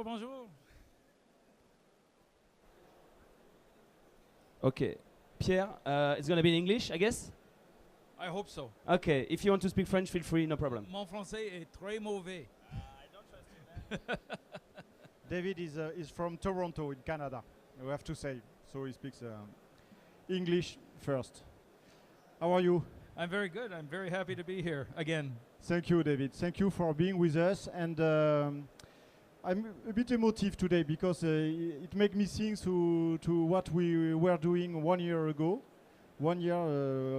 Bonjour, bonjour. Okay. Pierre, it's going to be in English, I guess? I hope so. Okay, if you want to speak French, feel free, no problem. Mon français est très mauvais. I don't trust you, man. David is from Toronto in Canada, we have to say. So he speaks English first. How are you? I'm very good. I'm very happy to be here again. Thank you, David. Thank you for being with us. And I'm a bit emotive today because it makes me think to what we were doing 1 year ago. 1 year,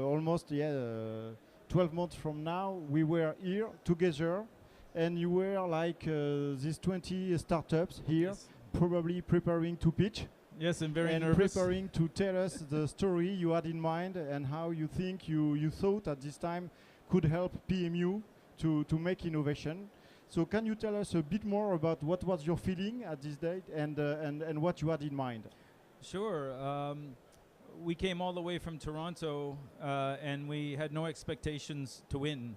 almost, 12 months from now, we were here together. And you were like these 20 startups here, Yes. probably preparing to pitch. Yes, I'm very and nervous. preparing to tell us the story you had in mind and how you think you thought at this time could help PMU to make innovation. So can you tell us a bit more about what was your feeling at this date and what you had in mind? Sure. We came all the way from Toronto, and we had no expectations to win.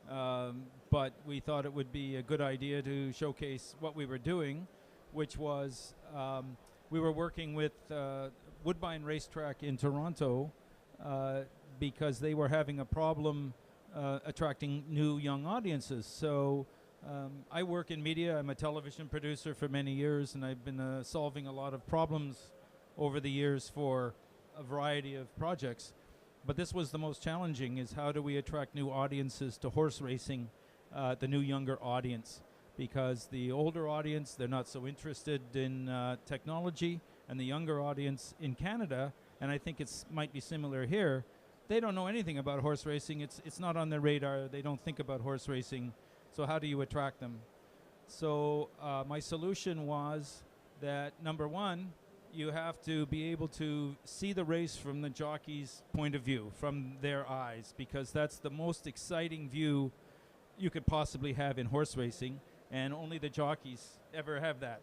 But we thought it would be a good idea to showcase what we were doing, which was we were working with Woodbine Racetrack in Toronto because they were having a problem attracting new young audiences. So I work in media. I'm a television producer for many years, and I've been solving a lot of problems over the years for a variety of projects. But this was the most challenging, is how do we attract new audiences to horse racing, the new younger audience? Because the older audience, they're not so interested in technology, and the younger audience in Canada, and I think it's might be similar here, they don't know anything about horse racing. It's not on their radar. They don't think about horse racing. So how do you attract them? So my solution was that, number one, you have to be able to see the race from the jockey's point of view, from their eyes, because that's the most exciting view you could possibly have in horse racing, and only the jockeys ever have that.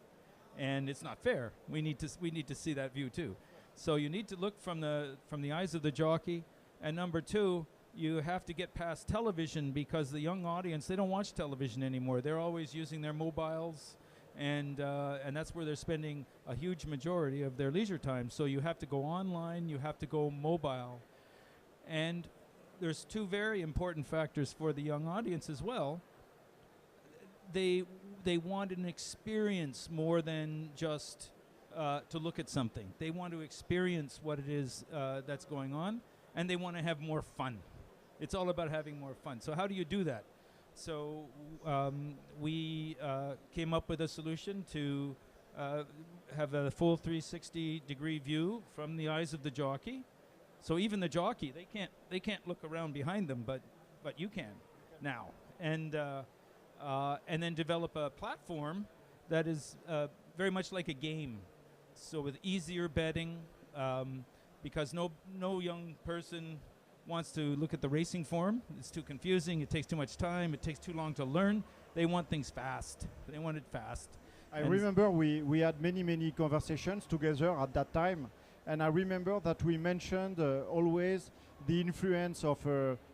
And it's not fair. We need to see that view too. So you need to look from the eyes of the jockey, and number two, you have to get past television, because the young audience, they don't watch television anymore. They're always using their mobiles, and that's where they're spending a huge majority of their leisure time. So you have to go online, you have to go mobile. And there's two very important factors for the young audience as well. They want an experience more than just to look at something. They want to experience what it is that's going on, and they want to have more fun. It's all about having more fun. So how do you do that? So we came up with a solution to have a full 360-degree view from the eyes of the jockey. So even the jockey, they can't look around behind them, but you can now. And then develop a platform that is very much like a game. So with easier betting, because no young person wants to look at the racing form. It's too confusing. It takes too much time. It takes too long to learn. They want things fast. They want it fast. I remember we had many conversations together at that time, and I remember that we mentioned always the influence of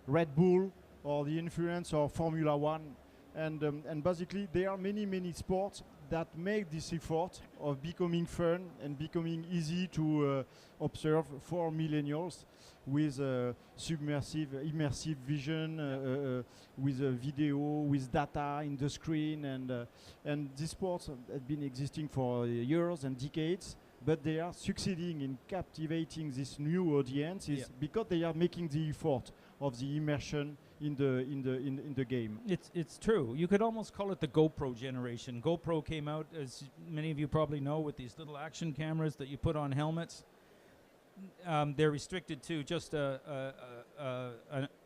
Red Bull or the influence of Formula One, and basically there are many sports that make this effort of becoming fun and becoming easy to observe for millennials, with immersive vision, with video, with data in the screen, and these sports have been existing for years and decades, but they are succeeding in captivating this new audiences because they are making the effort of the immersion in the game. It's true. You could almost call it the GoPro generation. GoPro came out, as many of you probably know, with these little action cameras that you put on helmets. They're restricted to just an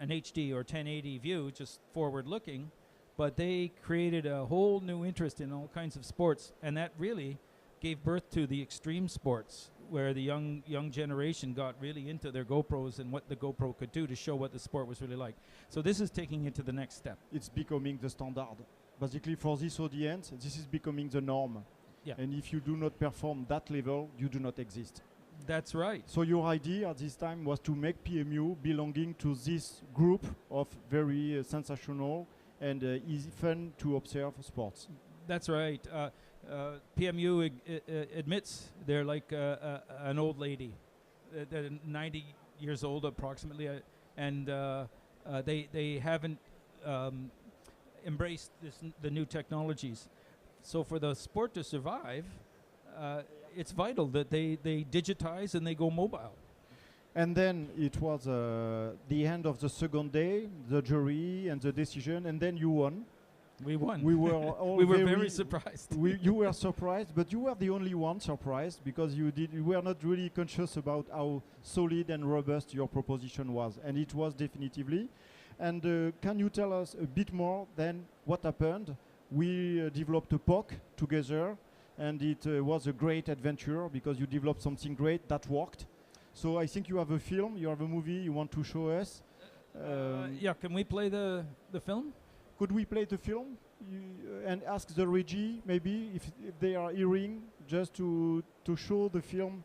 HD or 1080 view, just forward-looking, but they created a whole new interest in all kinds of sports, and that really gave birth to the extreme sports, where the young generation got really into their GoPros and what the GoPro could do to show what the sport was really like. So this is taking it to the next step. It's becoming the standard. Basically, for this audience, this is becoming the norm. Yeah. And if you do not perform that level, you do not exist. That's right. So your idea at this time was to make PMU belonging to this group of very sensational and easy, fun to observe sports. That's right. PMU admits they're like an old lady, they're 90 years old approximately, and they haven't embraced the new technologies. So for the sport to survive, it's vital that they digitize and they go mobile. And then it was the end of the second day, the jury and the decision, and then you won. We won. We were all we were very surprised. You were surprised, but you were the only one surprised because you were not really conscious about how solid and robust your proposition was, and it was definitively. And can you tell us a bit more then what happened? We developed a POC together, and it was a great adventure because you developed something great that worked. So I think you have a film, you have a movie you want to show us. Yeah, can we play the film? Could we play the film and ask the regie maybe if they are hearing just to show the film?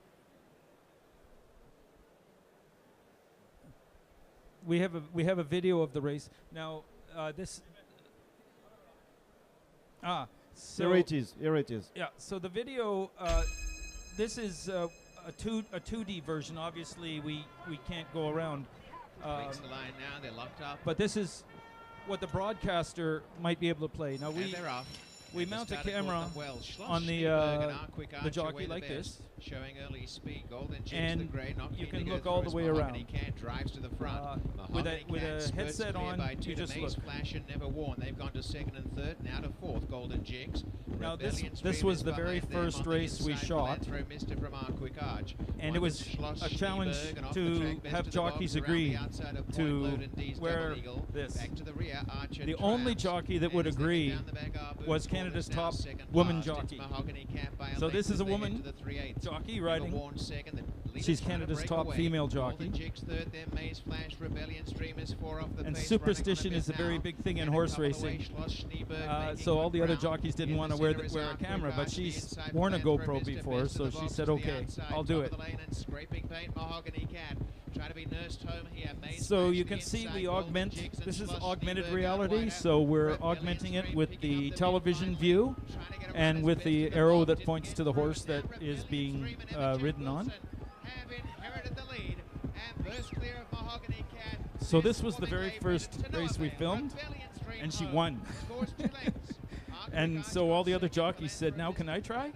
We have a video of the race now. This. So Here it is. Here it is. Yeah. So the video. This is a 2D version. Obviously, we can't go around. Breaks the line now. They're locked up. But this is what the broadcaster might be able to play. Now we mount a camera on the jockey like this, showing early speed. Golden and you can look all the way around. Drives to the front. With a headset on, you just look. Flash and Never Worn. They've gone to second and third, now to fourth. Golden Jigs. Now this was the very first race we shot, and it was a challenge to have jockeys agree to wear this. The only jockey that would agree was Canada's top woman jockey. So this is a woman jockey riding. She's Canada's top female jockey. And superstition is a very big thing in horse racing. So all the other jockeys didn't want to wear a camera, but she's worn a GoPro before, so she said, okay, I'll do it. So you can see we augment, this is augmented reality, so we're augmenting it with the television view and with the arrow that points to the horse that is being ridden on. So this was the very first race we filmed, and she won. And so all the other jockeys said, now can I try?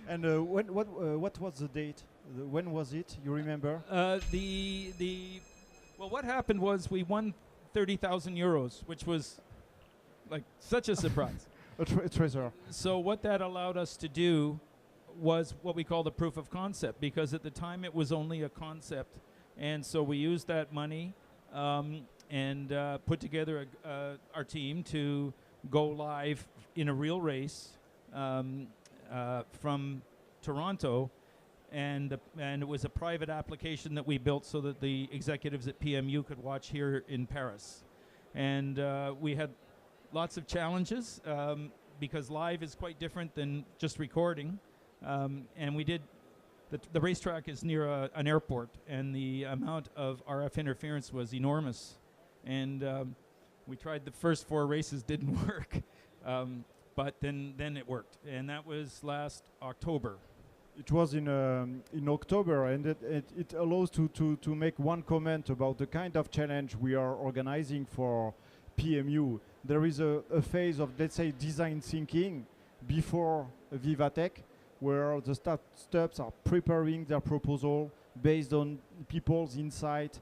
And what was the date? When was it? You remember? Well, what happened was we won 30,000 euros, which was like such a surprise. A treasure. So what that allowed us to do was what we call the proof of concept, because at the time it was only a concept, and so we used that money and put together our team to go live in a real race from Toronto, and it was a private application that we built so that the executives at PMU could watch here in Paris. And we had lots of challenges because live is quite different than just recording. And we did, the racetrack is near an airport, and the amount of RF interference was enormous. And we tried the first 4 races, didn't work. But then it worked, and that was last October. It was in October, and it allows to make one comment about the kind of challenge we are organizing for PMU. There is a phase of, let's say, design thinking before Vivatech, where the startups are preparing their proposal based on people's insight,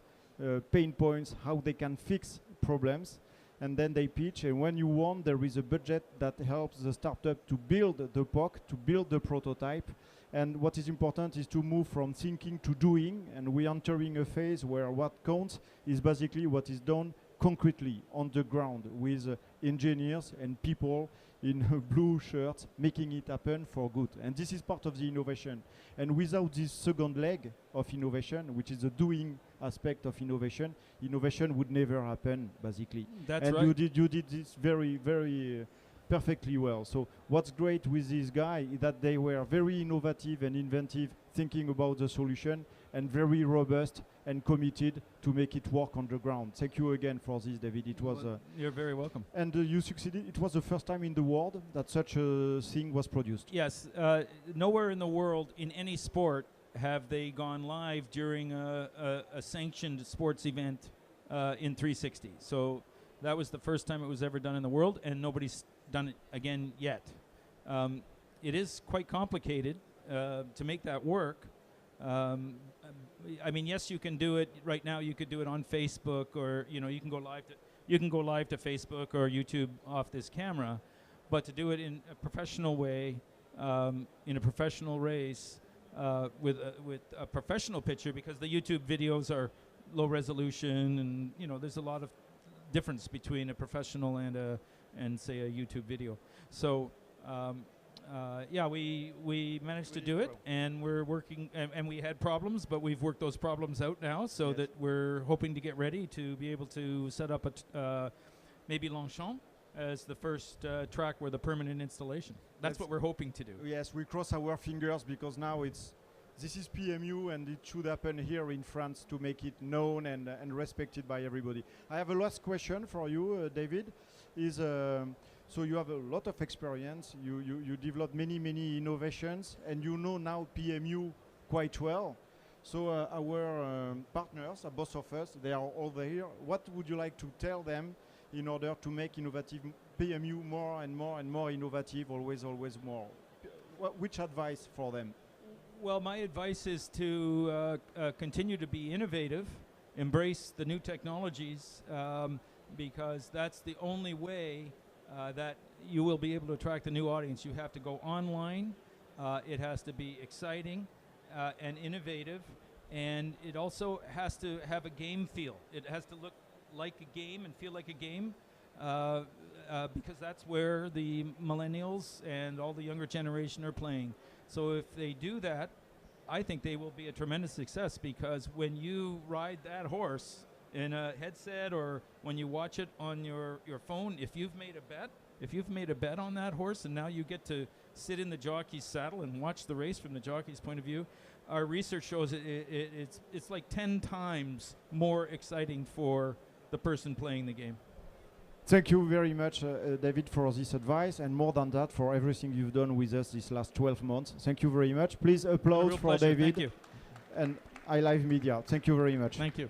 pain points, how they can fix problems, and then they pitch. And when you won, there is a budget that helps the startup to build the POC, to build the prototype. And what is important is to move from thinking to doing, and we're entering a phase where what counts is basically what is done concretely on the ground with engineers and people in blue shirts making it happen for good. And this is part of the innovation. And without this second leg of innovation, which is the doing aspect of innovation, innovation would never happen, basically. That's and right. you did this very, very perfectly well. So what's great with this guy is that they were very innovative and inventive, thinking about the solution, and very robust and committed to make it work on the ground. Thank you again for this, David. It was You're very welcome. and you succeeded. It was the first time in the world that such a thing was produced. Yes, nowhere in the world in any sport have they gone live during a sanctioned sports event in 360. So that was the first time it was ever done in the world, and nobody's done it again yet. It is quite complicated to make that work. I mean, yes, you can do it right now. You could do it on Facebook, or you can go live to Facebook or YouTube off this camera. But to do it in a professional way, in a professional race, with a professional picture, because the YouTube videos are low resolution, and there's a lot of difference between a professional and say a YouTube video. So. Yeah, we managed to do it, and we're working, and we had problems, but we've worked those problems out now, so Yes. that we're hoping to get ready to be able to set up maybe Longchamp as the first track where the permanent installation. That's what we're hoping to do. Yes, we cross our fingers, because now this is PMU, and it should happen here in France to make it known and respected by everybody. I have a last question for you, David. So you have a lot of experience. You developed many innovations, and you know now PMU quite well. So our partners, both of us, they are all here. What would you like to tell them in order to make innovative PMU more and more innovative, always more? Which advice for them? Well, my advice is to continue to be innovative, embrace the new technologies, because that's the only way that you will be able to attract a new audience. You have to go online. It has to be exciting and innovative, and it also has to have a game feel. It has to look like a game and feel like a game, because that's where the millennials and all the younger generation are playing. So if they do that, I think they will be a tremendous success, because when you ride that horse in a headset, or when you watch it on your phone, if you've made a bet on that horse, and now you get to sit in the jockey's saddle and watch the race from the jockey's point of view, our research shows it's like 10 times more exciting for the person playing the game. Thank you very much, David, for this advice, and more than that, for everything you've done with us these last 12 months. Thank you very much. Please applause for David. David Thank you. and Eyelive Media. Thank you very much. Thank you.